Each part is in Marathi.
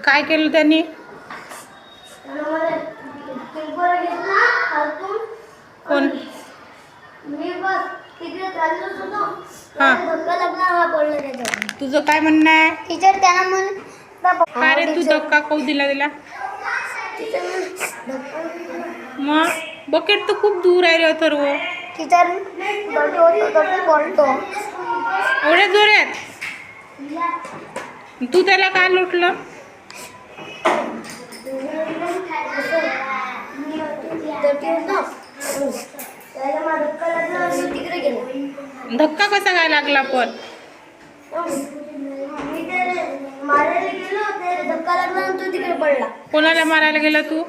काय केलं त्यांनी? कोण? तुझं काय म्हणणं आहे? टीचर त्यांना काय रे, तू धक्का काऊ दिला तिला? मग बकेट तर खूप दूर आहे रे अथर्व. टीचर बोलतो एवढ्या जोरात तू त्याला काय लोटलं? धक्का कसा काय लागला पण? धक्का लागला आणि तो तिकडे पडला. कोणाला मारायला गेला तू?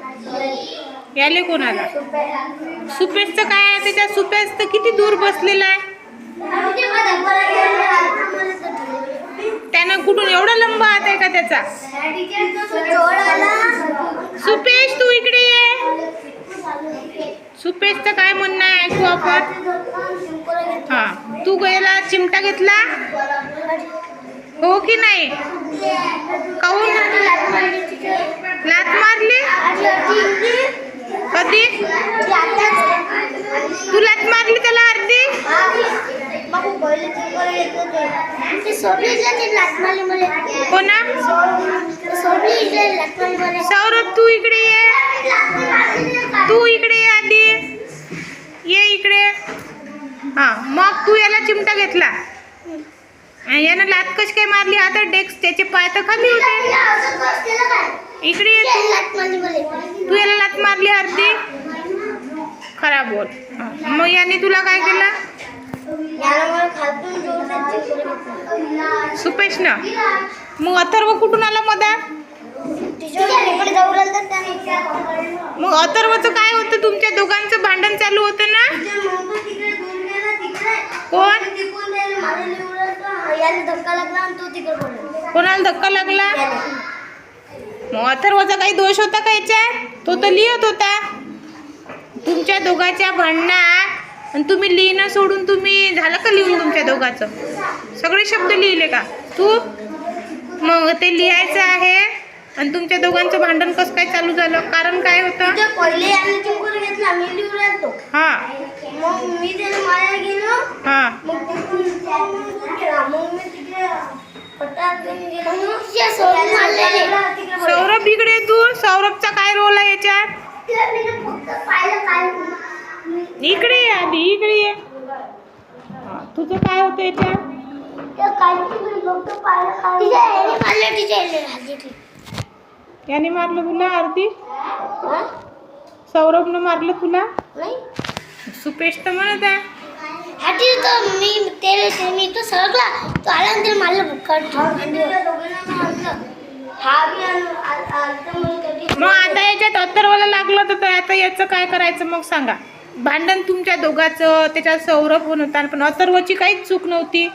याले कोणाला? सुपेशचं काय आहे त्याच्या? सुपेश तर किती दूर बसलेला आहे. त्यानं कुठून एवढा लंबा हात आहे का त्याचा? सुपेश तू इकडे ये. सुपेशचं काय म्हणणं आहे ऐकू आपण. हा, तू गेला चिमटा घेतला हो की नाही? काहून लात मारली? कधी तू लात मारली त्याला? अर्धी कोणा? सौरभ तू इकडे ये. तू इकडे ये आधी. ये इकडे. हा, मग तू याला चिमटा घेतला. यानं लात कशी काय मारली? आता डेस्क त्याचे पाय तर खाली होते. इकडे ये तू याला लात मारली अर्धी. खराब बोल. मग याने तुला काय केलं? सुपेश ना. मग अथर्व कुठून आला मधात? मग अथर्वचं काय होतं? तुमच्या दोघांचं भांडण चालू होतं ना? कोण? कोणाला धक्का लागला? मग अथर्वचा काही दोष होता का याच्यात? तो तर लिहित होता. तुमच्या दोघांच्या भांडणात आणि तुम्ही लिहिणं सोडून तुम्ही झालं का लिहून? तुमच्या दोघांचं सगळे शब्द लिहिले का तू? मग ते लिहायचं आहे. आणि तुमच्या दोघांचं भांडण कसं काय चालू झालं? कारण काय होतं? पहिले आम्ही चिंकून घेतला, मी लिहून राहतो. हा, मग मी त्याला मारायला गेलो. हा, मग मी तिकडे सौरभ इकडे. तू सौरभचा काय रोल आहे याच्यात? इकडे ये आधी. इकडे ये. तुझं काय होतं याच्यात? याने मारलं तुला अर्धी? सौरभनं मारलं तुला? सुपेश तर म्हणत आहे. मी तो सरकला, तो आला आणि त्याला मारलं बुक्का. मग आता याच्यात अथर्वला लागलं तर आता याचं काय करायचं मग सांगा? भांडण तुमच्या दोघांचं. त्याच्यात सौरभ पण होता पण अथर्वची काहीच चूक नव्हती.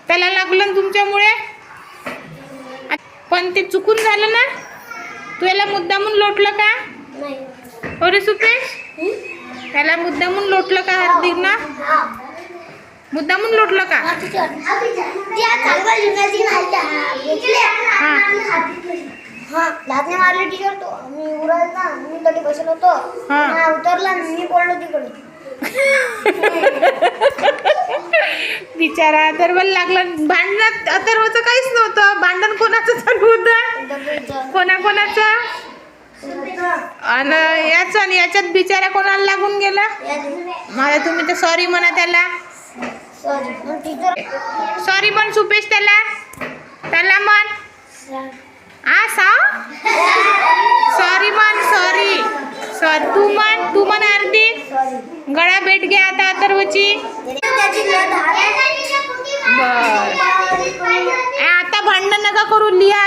त्याला लागलं ना तुमच्यामुळे. पण ते चुकून झालं ना? तू याला मुद्दामून लोटलं का? अरे सुपेश, त्याला मुद्दामून लोटलं का? हार्दिकना मुद्दामून लोटलं का? लादने मारले टीचर. तो मी उरायला, मी तरी बसलो होतो. उतरला, मी पडलो तिकडे. बिचारा अथर्वला लागलं. भांडणात अथर्वचं काहीच नव्हतं. भांडण कोणाचं चालू होतं? कोणाकोणाचं? आणि याचं आणि याच्यात बिचारा कोणाला लागून गेला? मला तुम्ही तर सॉरी म्हणा त्याला. सॉरी म्हण सुपेश त्याला म्हण. आ सॉरी म्हण. सॉरी तू म्हण अर्धी. गळा भेट घ्या आता अथर्वची. बर, आता भांडण नका करू. लिहा.